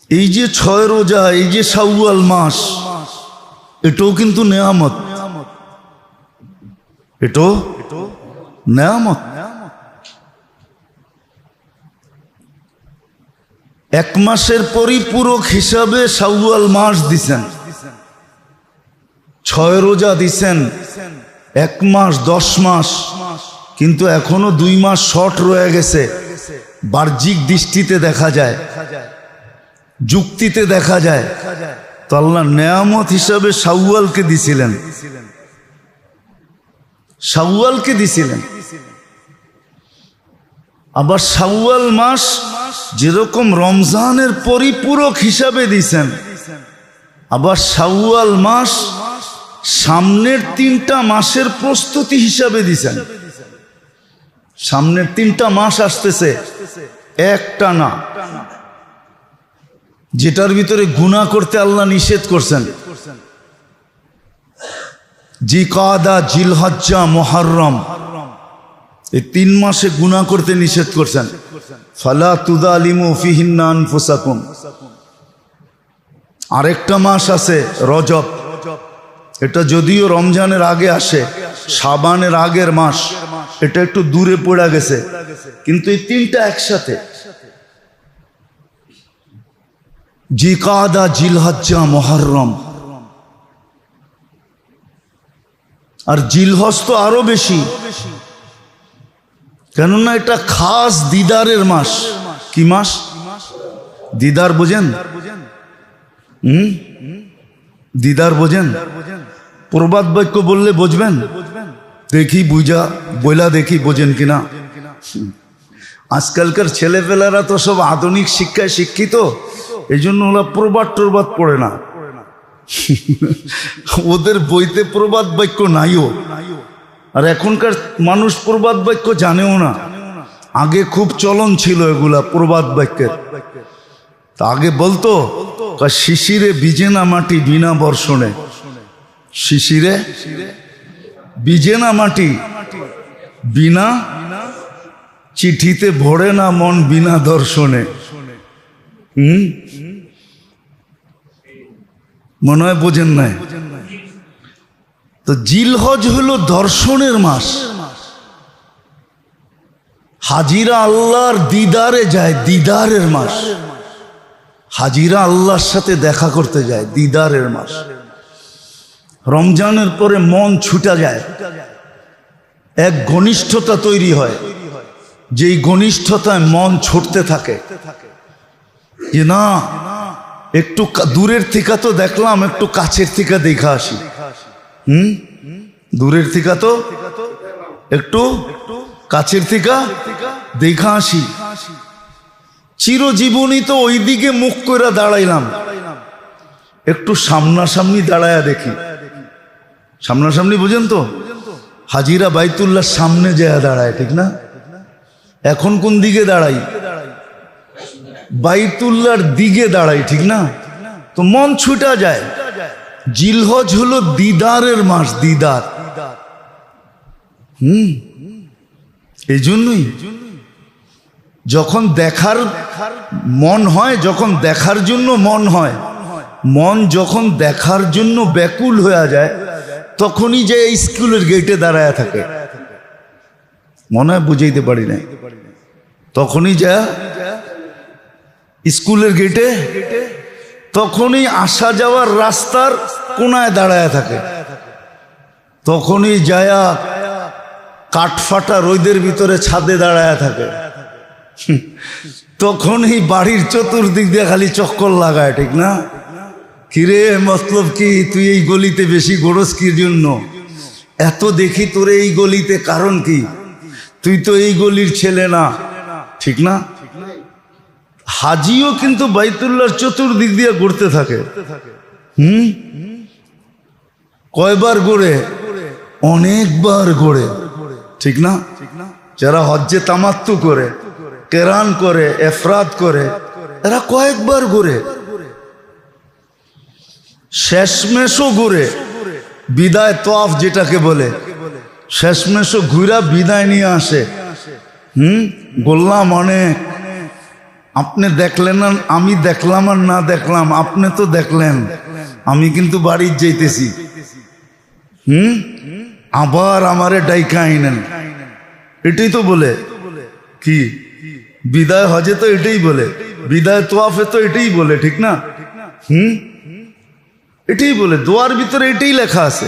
এই যে 6 রোজা, এই যে শাওয়াল মাস, এটাও কিন্তু নেয়ামত, এটাও নেয়ামত। এক মাসের পরিপূরক হিসাবে শাওয়াল মাস দিছেন, 6 রোজা দিছেন, 1 মাস 10 মাস, কিন্তু এখনো 2 মাস শর্ট রয়ে গেছে। বাহ্যিক দৃষ্টিতে দেখা যায়, যুক্তিতে দেখা যায়, তো আল্লাহ নেয়ামত হিসাবে শাওয়ালকে দিছিলেন, শাওয়ালকে দিছিলেন। আবার শাওয়াল মাস যেরকম রমজানের পরিপূরক হিসাবে দিছেন, আবার শাওয়াল মাস সামনের 3টা মাসের প্রস্তুতি হিসাবে দিছেন। সামনের 3টা মাস আসতেছে একটা না, যেটার ভিতরে গুনাহ করতে আল্লাহ নিষেধ করছেন। জিকাদা, জিলহজ্জা, মুহররম, এই 3 মাসে গুনাহ করতে নিষেধ করছেন। ফালা তুযালিমু ফিহিন্না আনফুসাকুম। আরেকটা মাস আছে রজব, এটা যদিও রমজানের আগে আসে, শাবানের আগের মাস, এটা একটু দূরে পড়ে গেছে, কিন্তু এই 3টা একসাথে, জিকাদা, জিলহজ্জা, মুহররম। আর জিলহজ তো আরো বেশি, কেননা এটা খাস দিদারের মাস। কি মাস? দিদার বোঝেন? দিদার বোঝেন? প্রবাদ বাক্য বললে বুঝবেন? দেখি বুঝা বইলা দেখি বোঝেন কিনা। আজকালকার ছেলেপেলারা তো সব আধুনিক শিক্ষায় শিক্ষিত, এই জন্য ওরা প্রবাদ টরবাদ পড়ে না, ওদের বইতে প্রবাদ বাক্য নাইও। আর এখনকার মানুষ প্রবাদ বাক্য জানেও না। আগে খুব চলন ছিল এগুলা প্রবাদ বাক্যের। তা আগে বলতো শিশিরে ভিজে না মাটি বিনা বর্ষণে, শিশিরে ভিজে না মাটি বিনা, চিঠিতে ভরে না মন বিনা দর্শনে। মনে হয় বোঝেন নাই? তো জিলহজ হলো দর্শনের মাস। হাজিরা আল্লাহর দিদারে যায়, দিদারের মাস। হাজিরা আল্লাহর সাথে দেখা করতে যায়, দিদারের মাস। রমজানের পরে মন ছুটা যায়, এক ঘনিষ্ঠতা তৈরি হয়, যেই ঘনিষ্ঠতায় মন ছুটতে থাকে যে না, একটু দূরের থেকে তো দেখলাম, একটু কাছের থেকে দেখা আসি। দূরের থেকে তো একটু কাছের থেকে দেখা আসি। চিরজীবনী তো ওই দিকে মুখ করে দাঁড়াইলাম, একটু সামনাসামনি দাঁড়ায়া দেখি। সামনাসামনি বুঝেন তো? হাজিরা বাইতুল্লাহ সামনে যায় দাঁড়ায়, ঠিক না? এখন কোন দিকে দাঁড়াই? বাইতুল্লাহর দিকে দাঁড়াই, ঠিক না? তো মন ছুটা যায়। জিলহজ হলো দিদারের মাস, দিদার। এই জন্যই যখন দেখার মন হয়, যখন দেখার জন্য মন হয়, মন যখন দেখার জন্য ব্যাকুল হয়ে যায়, তখনই যে স্কুলের গেটে দাঁড়ায় থাকে। মনে হয় বুঝাইতে পারি না। তখনই যা স্কুলের গেটে, তখনই আসা যাওয়ার রাস্তার কোনায় দাঁড়ায় থাকে। তখনই যায়া কাঠফাটা রোদের ভিতরে ছাদে দাঁড়ায় থাকে। তখনই বাড়ির চতুর্দিক দিয়ে খালি চক্কর লাগায়, ঠিক না? কিরে মতলব কি, তুই এই গলিতে বেশি গড়স কির জন্য? এত দেখি তোরে এই গলিতে, কারণ কি? তুই তো এই গলির ছেলে না, ঠিক না? হাজিও কিন্তু বাইতুল্লাহর চতুর্দিক দিয়ে ঘুরতে থাকে। কয়বার ঘোরে? অনেকবার ঘোরে, ঠিক না? যারা হজ্জে তামাত্তু করে, কেরান করে, এফরাদ করে, এরা কয়েকবার ঘোরে। শেষমেশও ঘুরে, বিদায় তওয়াফ যেটাকে বলে, শেষমেশও ঘুরা বিদায় নিয়ে আসে। বললাম অনেক, আপনি দেখলেন না, আমি দেখলাম আর না দেখলাম, আপনি তো দেখলেন, আমি কিন্তু বাড়ির যাইতেছি। আবার আমারে ডাইকা আইনেন, এটাই তো বলে। কি বিদায় হজে তো এটাই বলে, বিদায় তোয়াফে তো এটাই বলে, ঠিক না? এটাই বলে, দোয়ার ভিতরে এটাই লেখা আছে।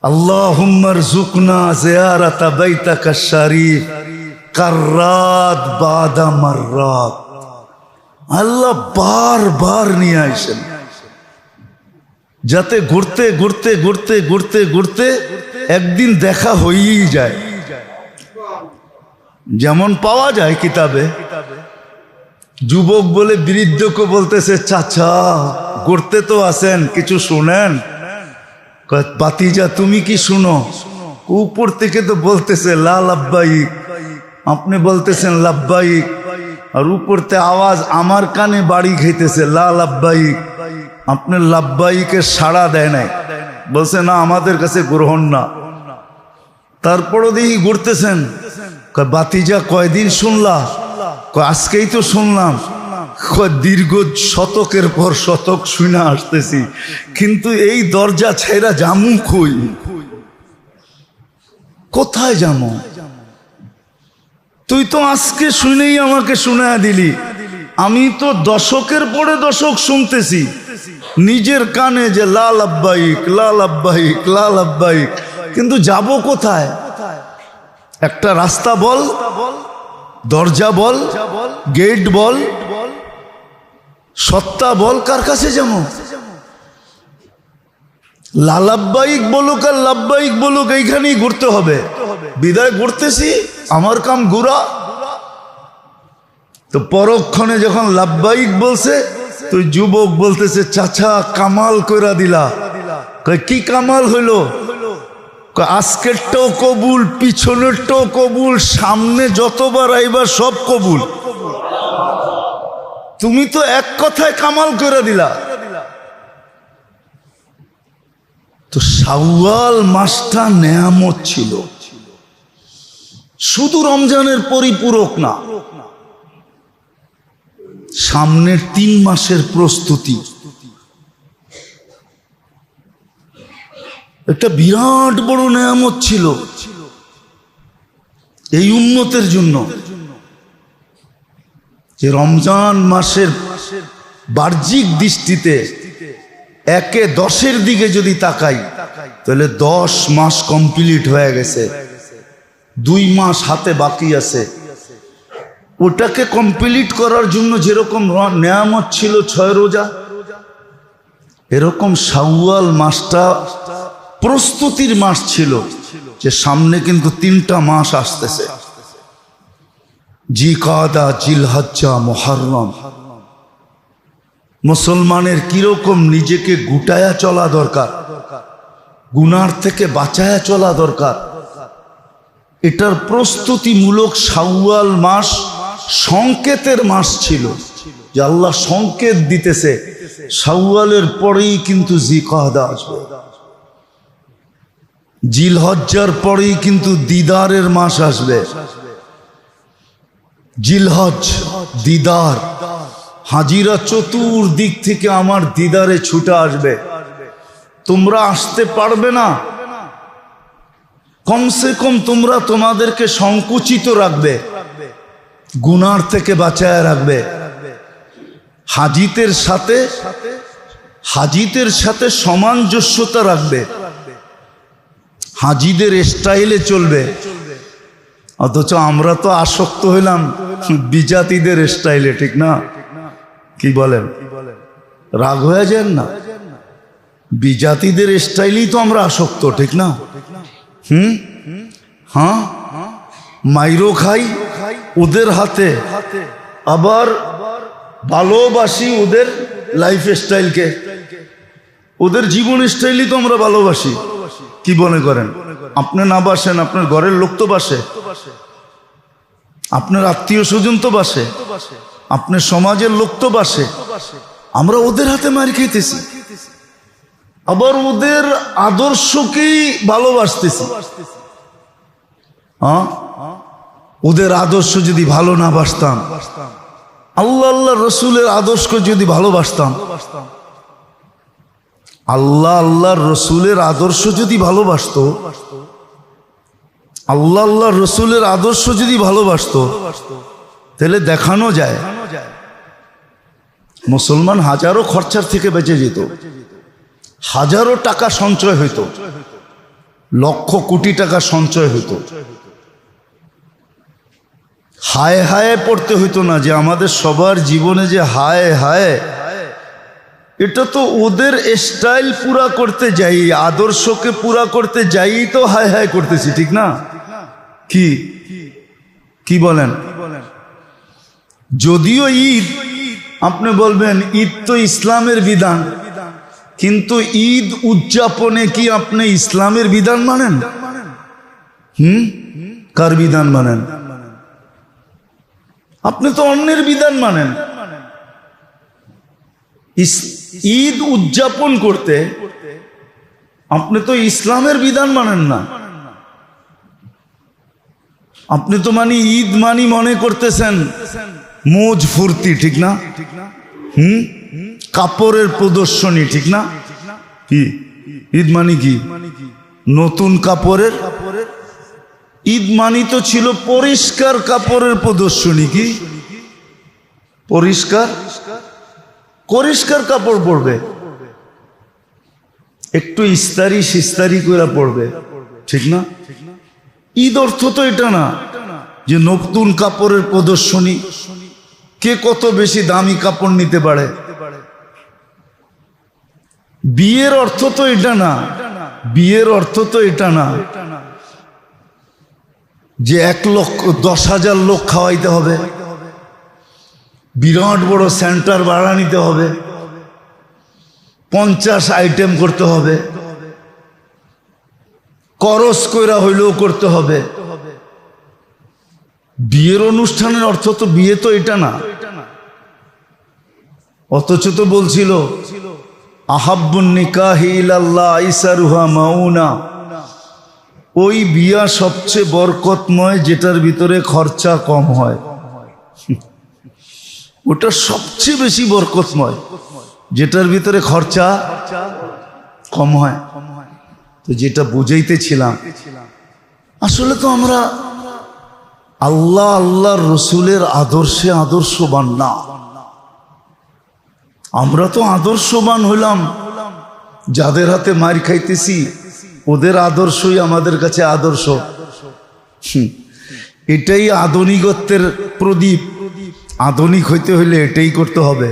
আল্লাহুম্মা রযুকনা জিয়ারাতা বাইতাকা শরীফ কাররাত বাদা মাররাত। আল্লাহ বারবার নিয়ে আসেন, যাতে ঘুরতে ঘুরতে ঘুরতে ঘুরতে ঘুরতে একদিন দেখা হয়েই যায়। যেমন পাওয়া যায় কিতাবে, যুবক বলে বৃদ্ধকে বলতেছে, চাচা ঘুরতে তো আছেন, কিছু শুনেন? বাতিজা তুমি কি শুনো? উপর থেকে তো বলতেছে লা লাব্বাইক, আপনি বলতেছেন লাব্বাইক, আর উপরতে আওয়াজ আমার কানে বাড়ি খাইতেছে লা লাব্বাইক। আপনার লাব্বাইকের সাড়া দেয় নাই, বলছে না আমাদের কাছে গ্রহণ না। তারপরও দেখি ঘুরতেছেন, বাতিজা কয়দিন শুনলা? আজকেই তো শুনলাম। দীর্ঘ শতকের পর শতক শুনে আসতেছি, কিন্তু এই দরজা ছেড়া জামু কই? কোথায় জামু? তুই তো আজকে শুনেই আমাকে শোনা দিলি, আমি তো দশকের পরে দশক শুনতেছি নিজের কানে যে লা লাব্বাইক লা লাব্বাইক লা লাব্বাইক, কিন্তু যাব কোথায়? একটা রাস্তা বল, দরজা বল, গেট বল, সত্তা বল, কার কাছে যাবো? লা লাব্বাইক বলুক আর লাব্বাইক বলুক, এইখানেই ঘুরতে হবে। বিদায় ঘুরতেছি, আমার কাম ঘুরা। তো পরক্ষণে যখন লাব্বাইক বলছে, তো যুবক বলতেছে, চাচা কামাল কইরা দিলা। কি কামাল হইল? আজকেরটাও কবুল, পিছনেরটাও কবুল, সামনে যতবার আইবার সব কবুল। তুমি তো এক কথায় কামাল করে দিলা। তো শাওয়াল মাসটা নেয়ামত ছিল, শুধু রমজানের পরিপূরক না, সামনের 3 মাসের প্রস্তুতি। একটা বিরাট বড় নেয়ামত ছিল এই উম্মতের জন্য, যে রমজান মাসের বাহ্যিক দৃষ্টিতে 1-10 দিকে যদি তাকাই, তাহলে 10 মাস কমপ্লিট হয়ে গেছে, 2 মাস হাতে বাকি আছে। ওটাকে কমপ্লিট করার জন্য যেরকম নেয়ামত ছিল 6 রোজা, এরকম শাওয়াল মাসটা প্রস্তুতির মাস ছিল, যে সামনে কিন্তু 3টা মাস আসতেছে, জিকাদা, জিলহজ্জা, মুহররম। মুসলমানের কিরকম নিজেকে গুটায়া চলা দরকার, গুনার থেকে বাঁচায়া চলা দরকার, এটার প্রস্তুতিমূলক শাওয়াল মাস সংকেতের মাস ছিল, যে আল্লাহ সংকেত দিতেছে শাওয়ালের পরেই কিন্তু জিকাদা আসবে, জিলহজ্জার পরেই কিন্তু দিদারের মাস আসবে। জিলহজ, দিদার, হাজিরা চতুর্দিক থেকে আমার দিদারে ছুটে আসবে। তোমরা আসতে পারবে না, কমসে কম তোমরা তোমাদেরকে সংকুচিত রাখবে, গুনার থেকে বাঁচায় রাখবে। হাজিদের সাথে সামঞ্জস্যতা রাখবে, হাজিদের স্টাইলে চলবে। অথচ আমরা তো আসক্ত হইলাম বিজাতিদের স্টাইলে, ঠিক না? কি বলেন? রাগ হয়ে যান না, বিজাতিদের স্টাইলেই তো আমরা আসক্ত, ঠিক না? হ্যাঁ, মাইরো খাই ওদের হাতে, আবার ভালোবাসি ওদের লাইফ স্টাইলকে, ওদের জীবন স্টাইলই তো আমরা ভালোবাসি। কি মনে করেন? আপনি না বাসেন, আপনার ঘরের লোক তো বাসে, আপনার আত্মীয় স্বজন তো বাসে, আপনার সমাজের লোক তো বাসে। আমরা ওদের হাতে মার খাইতেছি, আবার ওদের আদর্শকেই ভালোবাসতেছি। হ্যাঁ, ওদের আদর্শ যদি ভালো না বাসতাম, আল্লাহ আল্লাহ রসুলের আদর্শকে যদি ভালোবাসতাম, আল্লাহ আল্লাহর রসুলের আদর্শ যদি ভালোবাসতো, আল্লাহ আল্লাহ রসুলের আদর্শ যদি ভালোবাসতো, তাহলে দেখানো যায় মুসলমান হাজারো খরচার থেকে বেঁচে যেত, হাজারো টাকা সঞ্চয় হইত, লক্ষ কোটি টাকা সঞ্চয় হইত। হায় হায় পড়তে হইতো না যে আমাদের সবার জীবনে যে হায় হায়, এটা তো ওদের স্টাইল পুরা করতে যাই, আদর্শকে পুরা করতে যাই তো হায় হায় করতেছি, ঠিক না? কি কি বলেন? যদিও ঈদ, আপনি বলবেন ঈদ তো ইসলামের বিধান, কিন্তু ঈদ উদযাপনে কি আপনি ইসলামের বিধান মানেন? কার বিধান মানেন? আপনি তো অন্যের বিধান মানেন। ঈদ উদযাপন করতে আপনি তো ইসলামের বিধান মানেন না। আপনি তো ঈদ মনে করতেছেন মোজ ফুর্তি, ঠিক না? কাপড়ের প্রদর্শনী, ঠিক না? কি ঈদ কি? নতুন কাপড়ের ঈদ তো ছিল পরিষ্কার কাপড়ের প্রদর্শনী। কি পরিষ্কার? পরিষ্কার কাপড় পরবে, একটু ইস্তারি সিস্তারি করে পরবে, ঠিক না? ঈদ অর্থ তো এটা না যে নতুন কাপড়ের প্রদর্শনী, কে কত বেশি দামি কাপড় নিতে পারে। বিয়ের অর্থ তো এটা না, বিয়ের অর্থ তো এটা না যে 1,10,000 লোক খাওয়াইতে হবে, বিরাট বড় সেন্টার ভাড়া নিতে হবে, 50 আইটেম করতে হবে, করস কইরা হইলেও করতে হবে। বিয়ের অনুষ্ঠানের অর্থ তো বিয়ে তো এটা না। অথচ তো বলছিল আহাব্বুন নিকাহি ইলাল্লাহ আইসারুহা মাউনা, ওই বিয়া সবচেয়ে বরকতময় যেটার ভিতরে খরচা কম হয়, ওটা সবচেয়ে বেশি বরকতময় যেটার ভিতরে খরচা কম হয়। তো যেটা বুঝাইতেছিলাম, আসলে তো আমরা আল্লাহ আল্লাহর রসুলের আদর্শে আদর্শবান না। আমরা তো আদর্শবান হইলাম যাদের হাতে মার খাইতেছি, ওদের আদর্শই আমাদের কাছে আদর্শ। এটাই আধুনিকত্বের প্রদীপ। আধুনিক হইতে হইলে এটাই করতে হবে,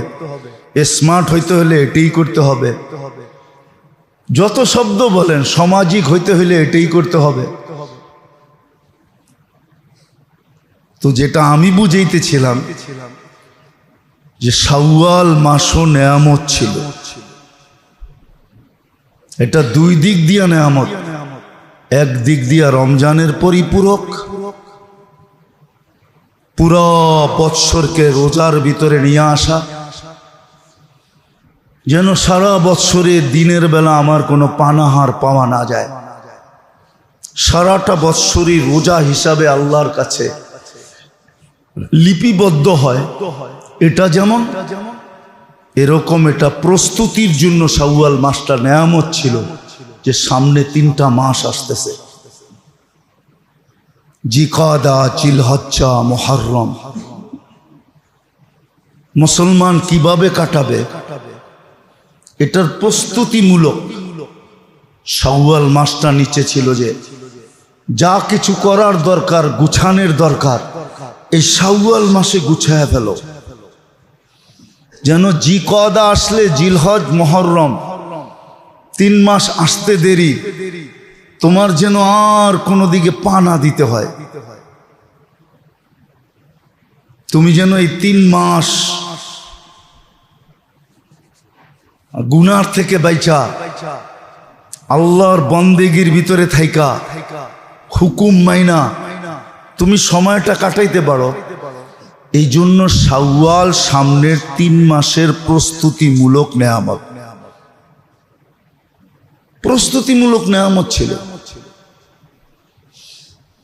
স্মার্ট হইতে হলে এটাই করতে হবে, যত শব্দ বলেন, সামাজিক হইতে হইলে এটাই করতে হবে। তো যেটা আমি বুঝাইতেছিলাম যে শাওয়াল মাসও নেয়ামত ছিল, এটা দুই দিক দিয়া নেয়ামত। এক দিক দিয়া রমজানের পরিপূরক, পুরো বৎসরকে রোজার ভিতরে নিয়ে আসা, যেন সারা বৎসরে দিনের বেলা আমার কোনো পানাহার পাওয়া না যায়, সারাটা বৎসরই রোজা হিসাবে আল্লাহর কাছে লিপিবদ্ধ হয়। এটা যেমন এরকম এটা প্রস্তুতির জন্য শাওয়াল মাসটা নেয়ামত ছিল, যে সামনে 3টা মাস আসতেছে, জিকাদা, জিলহজ্জা, মুহররম। মুসলমান কিভাবে কাটাবে এটার প্রস্তুতিমূলক শাওয়াল মাসটা নিচে ছিল, যে যা কিছু করার দরকার, গুছানোর দরকার, এই শাওয়াল মাসে গুছায়া ফেলো, যেন জিকাদা আসলে জিলহজ, মুহররম 3 মাস আসতে দেরি, তোমার যেন আর কোনো দিকে পা না দিতে হয়। তুমি যেন এই 3 মাস গুনার থেকে বাইচা আল্লাহর বন্দেগীর ভিতরে থাইকা হুকুম মাইনা তুমি সময়টা কাটাইতে পারো। এই জন্য শাওয়াল সামনের 3 মাসের প্রস্তুতিমূলক নেয়ামত, প্রস্তুতিমূলক নেয়ামত ছিল।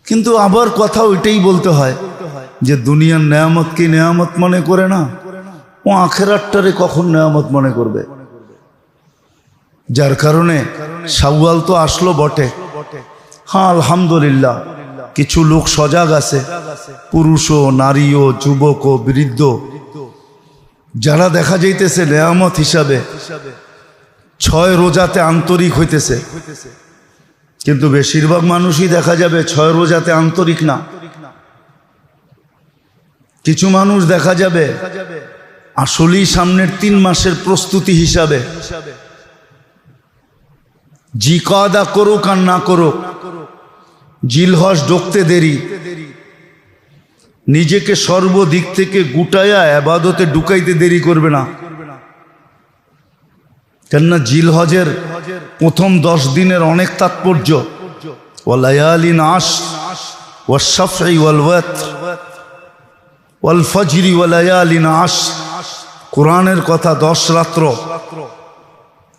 কিন্তু আবার কথা ওইটাই বলতে হয় যে দুনিয়ার নেয়ামত কি নেয়ামত মনে করে না, ও আখেরাতটারে কখন নেয়ামত মনে করবে। যার কারণে শাওয়াল তো আসলো বটে, হ্যাঁ আলহামদুলিল্লাহ কিছু লোক সজাগ আছে, পুরুষও নারীও যুবকও বৃদ্ধ, যারা দেখা যাইতেছে নেয়ামত হিসাবে 6 রোজাতে আন্তরিক হইতেছে। কিন্তু বেশিরভাগ মানুষই দেখা যাবে 6 রোজাতে আন্তরিক না। কিছু মানুষ দেখা যাবে আসলেই সামনের 3 মাসের প্রস্তুতি হিসাবে জি কাদা করুক আর না করুক, জিলহজ ঢুকতে দেরি, নিজেকে সর্বদিক থেকে গুটায়া ইবাদতে ঢুকাইতে দেরি করবে না। কেননা জিলহজের প্রথম 10 দিনের অনেক তাৎপর্য। ওয়ালায়ালিন আশর ওয়াশ-শাফঈ ওয়াল-ওয়াতর ওয়াল-ফজরি ওয়ালায়ালিন আশর, কোরআনের কথা 10 রাত্র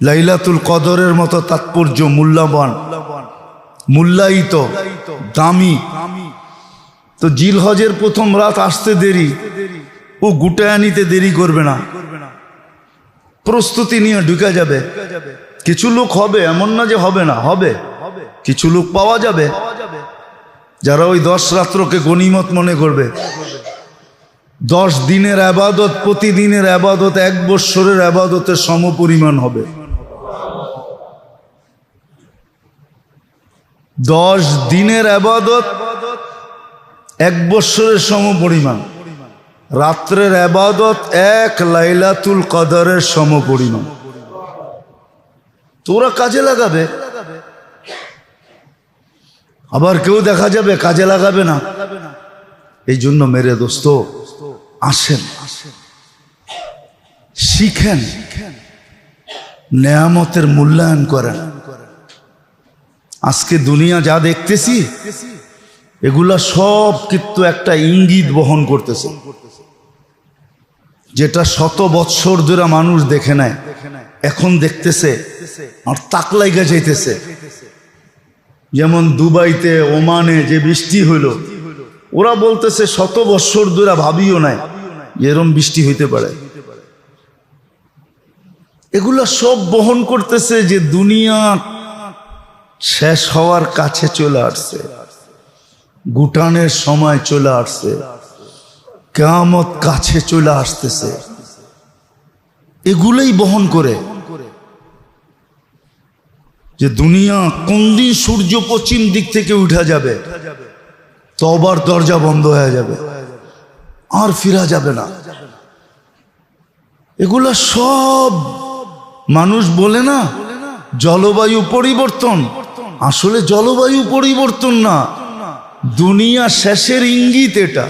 লাইলাতুল কদরের মতো তাৎপর্য, মূল্যবান, মূল্যায়িত, দামি। তো জিলহজের প্রথম রাত আসতে দেরি, ও গুটায়া নিতে দেরি করবে না, প্রস্তুতি নিয়ে ঢুকে যাবে। কিছু লোক হবে, এমন না যে হবে না, হবে, কিছু লোক পাওয়া যাবে যারা ওই 10 রাত্রকে গনিমত মনে করবে। 10 দিনের আবাদত, প্রতিদিনের আবাদত 1 বৎসরের আবাদতের সমপরিমাণ হবে। 10 দিনের আবাদত 1 বৎসরের সমপরিমাণ, রাত্রের আবাদত 1 লাইলাতুল কদরের সমপরিমাণ। তোরা কাজে লাগাবে, আবার কেউ দেখা যাবে কাজে লাগাবে না। এই জন্য মেরে দোস্ত আসেন, শিখেন, নেয়ামতের মূল্যায়ন করেন। আজকে দুনিয়া যা দেখতেছি এগুলা সব কিন্তু একটা ইঙ্গিত বহন করতেছে, যেটা 100 বৎসর ধরে মানুষ দেখে নেয়, এখন দেখতেছে আর তাক লাইগা যাইতেছে। যেমন দুবাইতে, ওমানে যে বৃষ্টি হইল, ওরা বলতেছে 100 বৎসর ধরে ভাবিও নাই এরম বৃষ্টি হইতে পারে। এগুলা সব বহন করতেছে যে দুনিয়া শেষ হওয়ার কাছে চলে আসছে, গুটানের সময় চলে আসছে, কিয়ামত কাছে চলে আসতেছে। এগুলোই বহন করে যে দুনিয়া কোন দিন সূর্য পশ্চিম দিক থেকে উঠা যাবে, তওবার দরজা বন্ধ হয়ে যাবে, আর ফিরা যাবে না। এগুলা সব মানুষ বলে না জলবায়ু পরিবর্তন, আসলে জলবায়ু পরিবর্তন না, দুনিয়া শেষের ইঙ্গিত। এটা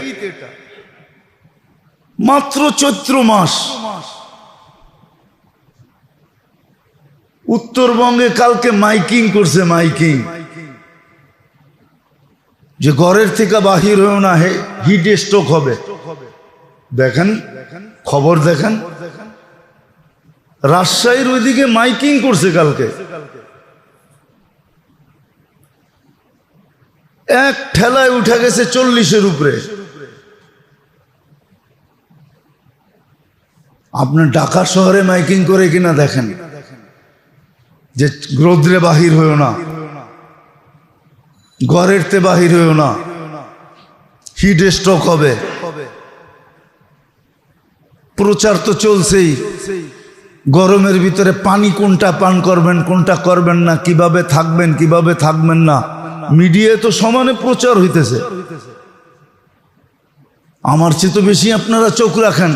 মাত্র চৈত্র মাস। উত্তরবঙ্গে কালকে মাইকিং করছে, মাইকিং যে ঘরের থেকে বাহির হয়েও না, হিট স্ট্রোক হবে। দেখেন খবর, দেখেন রাজশাহীর ওইদিকে মাইকিং করছে কালকে, এক ঠেলায় উঠে গেছে 40-এর উপরে। আপনার ঢাকা শহরে মাইকিং করে কিনা দেখেন যে রোদ্রে বাহির হয়েও না, ঘরের তে বাহির হয়েও না, হিট স্ট্রোক হবে। প্রচার তো চলছেই, গরমের ভিতরে পানি কোনটা পান করবেন, কোনটা করবেন না, কিভাবে থাকবেন, কিভাবে থাকবেন না, মিডিয়ায় তো সমানে প্রচার হইতেছে। আমার চেয়ে তো বেশি আপনারা চোখ রাখেন।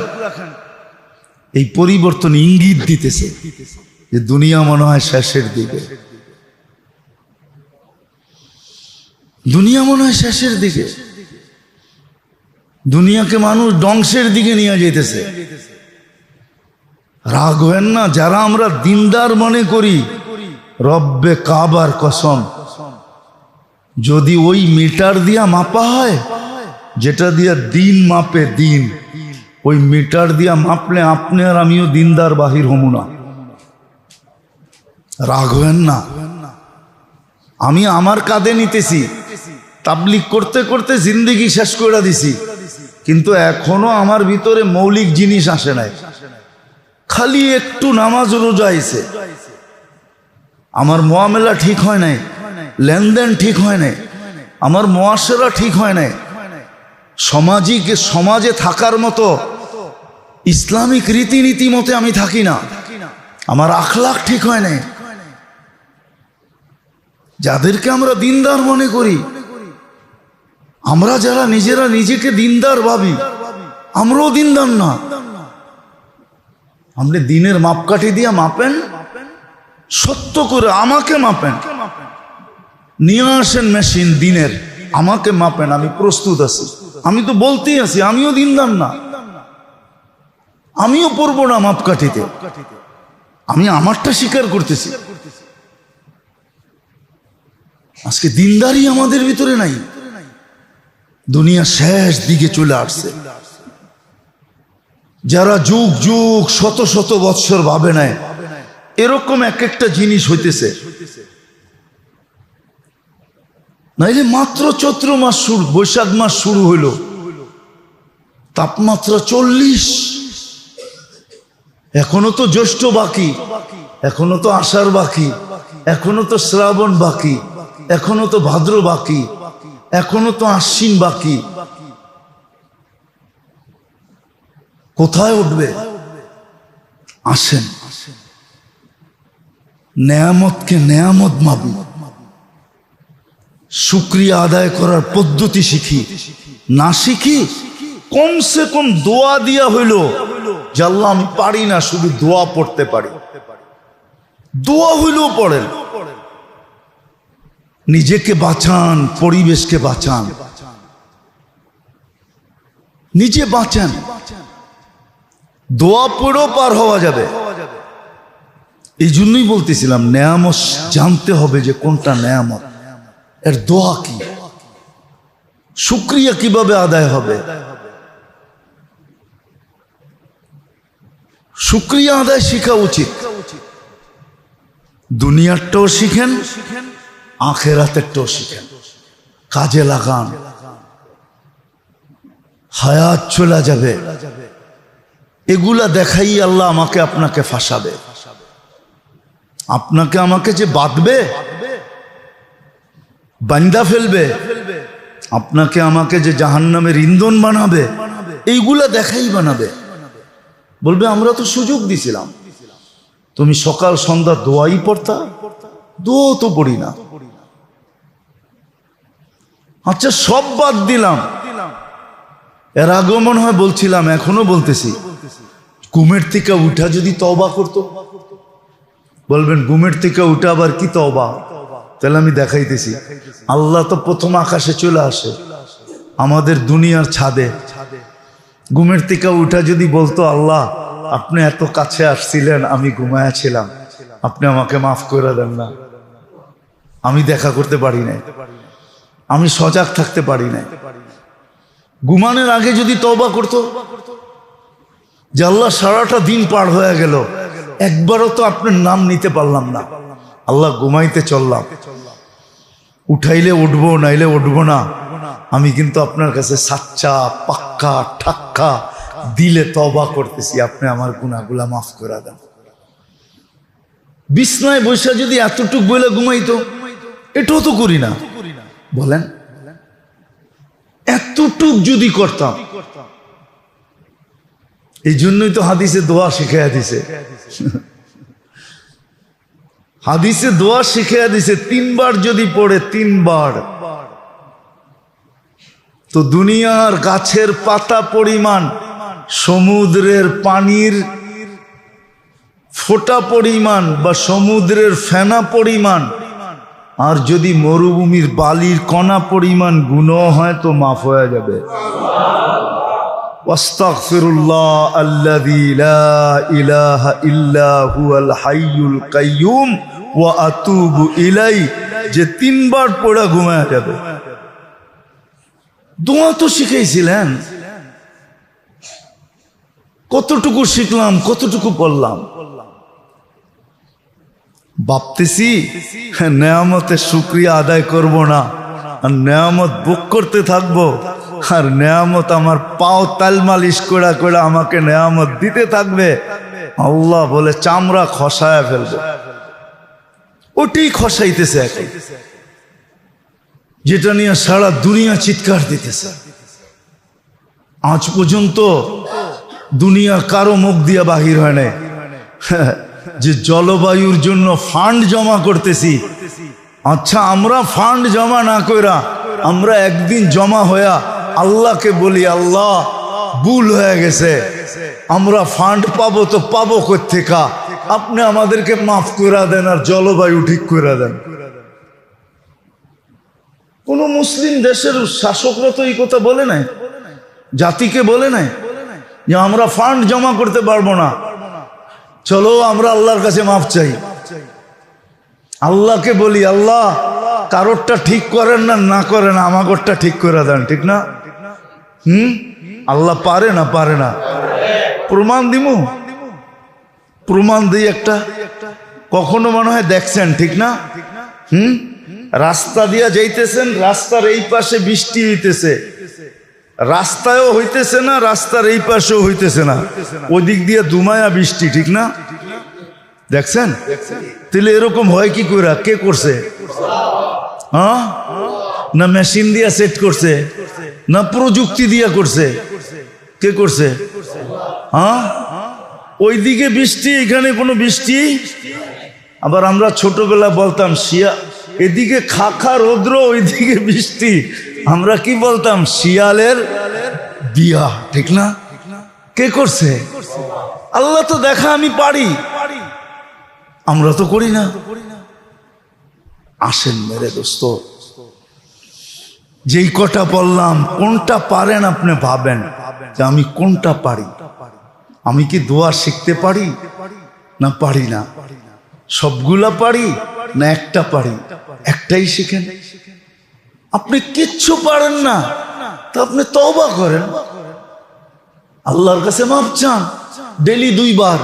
এই পরিবর্তন ইঙ্গিত দিতেছে যে দুনিয়া মনে হয় শেষের দিকে, দুনিয়া মনে হয় শেষের দিকে, দুনিয়াকে মানুষ ধ্বংসের দিকে নিয়ে যেতেছে। রাগ হবেন না, যারা আমরা দিনদার মনে করি, রব্বে কাবার কসম, যদি ওই মিটার দিয়া মাপা হয় যেটা দিয়া দিন মাপে দিন, ওই মিটার দিয়া মাপলে আপনি আর আমিও দিনদার বাহির হমু না। রাগ হবেন না, আমি আমার কাঁধে নিতেছি, তাবলিগ করতে করতে জিন্দেগি শেষ করে দিছি, কিন্তু এখনো আমার ভিতরে মৌলিক জিনিস আসে নাই। খালি একটু নামাজ রোজা আইছে, আমার মুআমেলা ঠিক হয় নাই, লেনদেন ঠিক হয় নাই, আমার মুআশারা ঠিক হয় নাই, সমাজে থাকার মতো ইসলামিক রীতিনীতি মতে আমি থাকি না, আমার আখলাক ঠিক হয় নাই। যাদেরকে আমরা দিনদার মনে করি, আমরা যারা নিজেকে দিনদার ভাবি, আমরাও দিনদার না। আপনি দিনের মাপকাঠি দিয়ে মাপেন, সত্য করে আমাকে মাপেন, নিয়ে আসেন মেশিন দিনের, আমাকে মাপেন, আমি প্রস্তুত আছি। আমি তো বলতেই আছি আমিও দিনদার না, আমিও পড়বো না মাপকাঠিতে, আমি আমারটা স্বীকার করতেছি। আজকে দিনদারি আমাদের ভিতরে নাই, দুনিয়া শেষ দিকে চলে আসছে। যারা যুগ যুগ শত শত বৎসর ভাবে নাই, এরকম এক একটা জিনিস হইতেছে। নাইলে মাত্র চৈত্র মাস শুরু, বৈশাখ মাস শুরু হইল, তাপমাত্রা 40, এখনো তো জ্যৈষ্ঠ বাকি, এখনো তো আষাঢ় বাকি, এখনো তো শ্রাবণ বাকি, এখনো তো ভাদ্র বাকি, এখনো তো আশ্বিন বাকি। কোথায় উঠবে? আসেন নেয়ামতকে নেয়ামত ভাবি, শুকরিয়া আদায় করার পদ্ধতি শিখি। না শিখি কমসে কম দোয়া দিয়া হইল যে আল্লাহ আমি পারি না, শুধু দোয়া পড়তে পারি, দোয়া হইলেও পড়েন। নিজেকে বাঁচান, পরিবেশকে বাঁচান, নিজে বাঁচান, দোয়া পড়েও পার হওয়া যাবে। এই জন্যই বলতেছিলাম নেয়ামত জানতে হবে যে কোনটা নেয়ামত, এর দোয়া কি, শুকরিয়া কিভাবে আদায় হবে। শুকরিয়া আদায় শিখা উচিত। দুনিয়ারটাও শিখেন, আখেরাতেরটাও শিখেন, কাজে লাগান। হায়াত চলে যাবে, এগুলা দেখাই আল্লাহ আমাকে আপনাকে ফাঁসাবে। আপনাকে আমাকে যে বাঁধবে, বান্দা ফেলবে, আপনাকে আমাকে যে জাহান্নামের ইন্ধন বানাবে, এইগুলা দেখাই বানাবে। বলবে আমরা তো সুযোগ দিছিলাম, তুমি সকাল সন্ধ্যা দোয়াই পড়তা, দোয়া তো পড়ি না। আচ্ছা সব বাদ দিলাম, এর আগেও মনে হয় বলছিলাম, এখনো বলতেছি, ঘুমের থেকে উঠা যদি তওবা করতো। বলবেন ঘুমের থেকে উঠা আবার কি তওবা? তাহলে আমি দেখাইতেছি। আল্লাহ তো প্রথম আকাশে চলে আসে, আমাদের দুনিয়ার ছাদে। ঘুমের থেকে উঠা যদি বলতো আল্লাহ আপনি এত কাছে আসছিলেন, আমি ঘুমায়াছিলাম, আপনি আমাকে মাফ করে দেন না, আমি দেখা করতে পারি নাই, আমি সজাগ থাকতে পারি নাই। ঘুমানোর আগে যদি তওবা করতো যে আল্লাহ সারাটা দিন পার হয়ে গেল, একবারও তো আপনার নাম নিতে পারলাম না, আল্লাহ ঘুমাইতে চললাম, উঠাইলে উঠবো নাইলে উঠবো না, আমি কিন্তু আপনার কাছে সাচ্চা পাক্কা ঠাক্কা দিলে তওবা করতেছি, আপনি আমার গুনাহগুলা মাফ করে দেন। বিছনায় বসে যদি এতটুক বলে ঘুমাইতো, এটাও তো করি না, বলেন এতটুক যদি করতাম। এই জন্যই তো হাদিসে দোয়া শিখাইয়া দিছে, হাদিসে দোয়া শিখাইয়া দিছে 3 বার যদি পড়ে, 3 বার, তো দুনিয়ার গাছের পাতা পরিমাণ, সমুদ্রের পানির ফোঁটা পরিমাণ বা সমুদ্রের ফেনা পরিমাণ, আর যদি মরুভূমির বালির কণা পরিমাণ গুনাহ হয় তো মাফ হয়ে যাবে। ওয়াস্তাগফিরুল্লাহ আল্লাযী লা ইলাহা ইল্লা হুয়াল হাইয়ুল কাইয়্যুম ওয়া আতুবু ইলাইহি, যে 3 বার পড়া ঘুমায়া যাবে। দোয়া তো শিখাইছিলেন, কতটুকু শিখলাম, কতটুকু পড়লাম। ভাবতেছি নেয়ামতের শুকরিয়া আদায় করব না, আর নেয়ামত ভোগ করতে থাকবো, আর নেয়ামত আমার পাও তাল মালিশ করে করে আমাকে নেয়ামত দিতে থাকবে। আল্লাহ বলে চামড়া খসায় ফেলবে। ওটাই খসাইতেছে এখন, যেটা নিয়ে সারা দুনিয়া চিৎকার দিতেছে। আজ পর্যন্ত দুনিয়ার কারো মুখ দিয়ে বাহির হয় না যে জলবায়ুর জন্য ফান্ড জমা করতেছি। আচ্ছা, আমরা ফান্ড জমা না কইরা আমরা একদিন জমা হইয়া আল্লাহকে বলি, আল্লাহ ভুল হয়ে গেছে, আমরা ফান্ড পাবো তো পাবো কোত্থেকা, আপনি আমাদেরকে মাফ করে দেন আর জলবায়ু ঠিক করে দেন। কোন মুসলিম দেশের শাসকরা তো এই কথা বলে নাই, জাতিকে বলে নাই যে আমরা ফান্ড জমা করতে পারবো না, চলো আমরা আল্লাহর কাছে মাফ চাই। আল্লাহকে বলি, আল্লাহ কারোরটা ঠিক করেন না, না করেন আমাগরটা ঠিক করে দেন, ঠিক না? আল্লাহ পারে না? পারে না? প্রমাণ দিমু, প্রমাণ দিই একটা। কখনো মনে হয় দেখছেন, ঠিক না? রাস্তা দিয়া যাইতেছেন, রাস্তার এই পাশে বৃষ্টি হইতেছে, রাস্তায়ও হইতেছে না, রাস্তার এই পাশেও হইতেছে না, ওই দিক দিয়ে দুমায়া বৃষ্টি, ঠিক না? দেখছেন? তাহলে এরকম হয় কি করে? কে করছে? হ্যাঁ, না মেশিন দিয়া সেট করছে, না প্রযুক্তি দিয়া করছে? কে করছে? হ্যাঁ, ওইদিকে বৃষ্টি, এখানে কোনো বৃষ্টি। আবার আমরা ছোটবেলা বলতাম শিয়া, এদিকে খাখা রৌদ্র, ওইদিকে বৃষ্টি। আমরা কি বলতাম? শিয়ালের বিয়া, ঠিক না? কে করছে? আল্লাহ তো দেখা আমি পারি, আমরা তো করি না। আসেন মেরে দোস্ত, যেই কটা বললাম কোনটা পারেন আপনি ভাবেন যে আমি কোনটা পারি। আমি কি দোয়া শিখতে পারি না পারি না? সবগুলা পারি না একটা পারি? একটাই শিখেন। আপনি কিচ্ছু পারেন না তো আপনি তওবা করেন, আল্লাহর কাছে মাফ চান ডেলি 2 বার।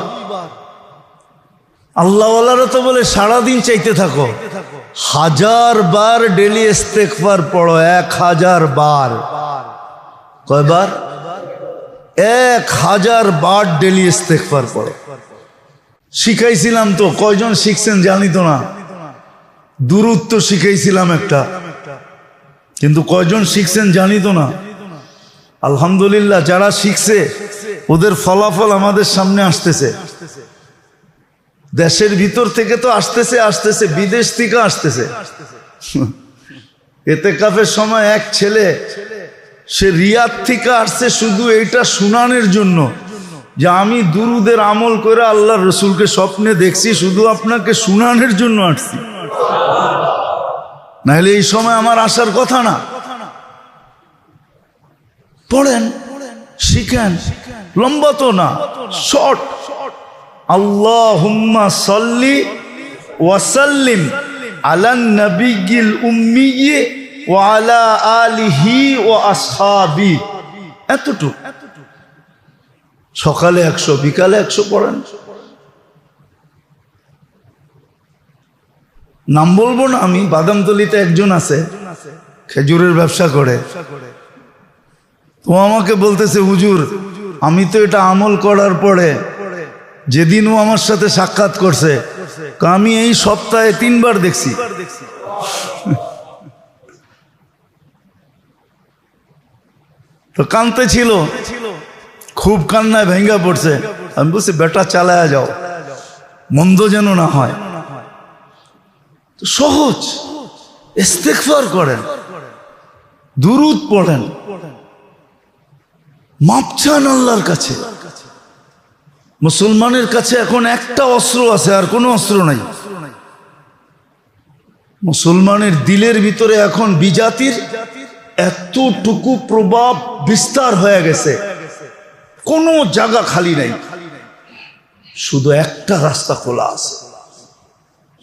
আল্লাহওয়ালারা তো বলে সারাদিন চাইতে থাকো, 1000 বার ডেলি ইস্তেগফার পড়ো, 1000 বার। কয়বার? 1000 বার ডেলি ইস্তেগফার পড়ো। শিখাইছিলাম তো, কয়জন শিখছেন জানি তো না। দুরূদ তো শিখাইছিলাম একটা, কিন্তু কয়জন শিখছেন জানি তো না। আলহামদুলিল্লাহ, যারা শিখছে ওদের ফলাফল আমাদের সামনে আসতেছে। দেশের ভিতর থেকে তো আসতেছে, বিদেশ থেকে আসতেছে। ইতিকাফের সময় এক ছেলে, সে রিয়াদ থেকে আসছে শুধু এইটা শুনানোর জন্য যে আমি দুরুদের আমল করে আল্লাহর রসুলকে স্বপ্নে দেখছি, শুধু আপনাকে শুনানোর জন্য আসছি, নাহলে এই সময় আমার আসার কথা না। পড়েন, শিখেন, লম্বা তো না, শর্ট। আল্লাহুম্মা সাল্লি ওয়া সাল্লিম আলান নবিয়্যিল উম্মি ওয়া আলা আলিহি ওয়া আসহাবি, এতটুকু। সকালে 100, বিকালে 100 পড়েন। নাম বলবো না আমি, বাদামতলিতে একজন আছে, খেজুরের ব্যবসা করে। ও আমাকে বলতেছে, হুজুর আমি তো এটা আমল করার পরে, যেদিন ও আমার সাথে সাক্ষাৎ করছে, আমি এই সপ্তাহে 3 বার দেখছি। তো কানতে ছিল, খুব কান্নায় ভেঙ্গা পড়ছে। আমি বলছি, বেটা চালায়া যাও, মন্দ যেন না হয়। তো সহজ, ইস্তেগফার করেন, দুরূদ পড়েন, মাপ চান আল্লাহর কাছে। মুসলমানের কাছে এখন একটা অস্ত্র আছে, আর কোনো অস্ত্র নাই। মুসলমানের দিলের ভিতরে এখন বিজাতির এতটুকু প্রভাব বিস্তার হয়ে গেছে, কোনো জায়গা খালি নাই, শুধু একটা রাস্তা খোলা আছে,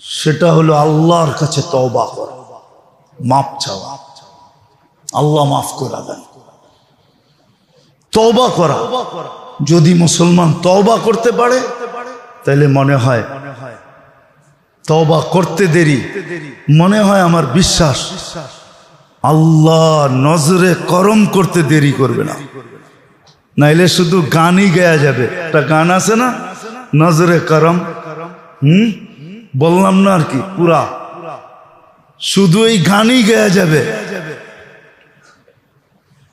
সেটা হলো আল্লাহর কাছে তওবা করা, মাপ চাওয়া। আল্লাহ মাফ করে দেন। তওবা করা, যদি মুসলমান তওবা করতে পারে তাহলে মনে হয় তওবা করতে দেরি, মনে হয় আমার বিশ্বাস আল্লাহ নজরে করম করতে দেরি করবে না, নাইলে শুধু গানই গায়া যাবে। একটা গান আছে না, নজরে করম, বললাম না আর কি, পুরা শুধু এই গানই গায়া যাবে,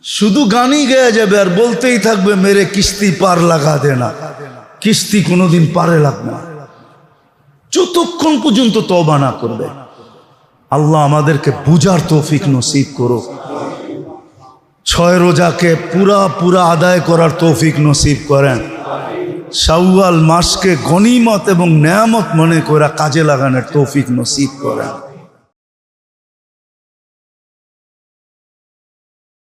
শুধু গানই গায়া যাবে আর বলতেই থাকবে মেরে কিস্তি পার লাগা দেনা। কিস্তি কোনোদিন পারে লাগবে না যতক্ষণ পর্যন্ত তওবা না করবে। আল্লাহ আমাদেরকে বুঝার তৌফিক নসিব করো, 6 রোজাকে পুরা আদায় করার তৌফিক নসিব করেন, শাওয়াল মাসকে গনিমত এবং নেয়ামত মনে করে কাজে লাগানোর তৌফিক নসিব করেন।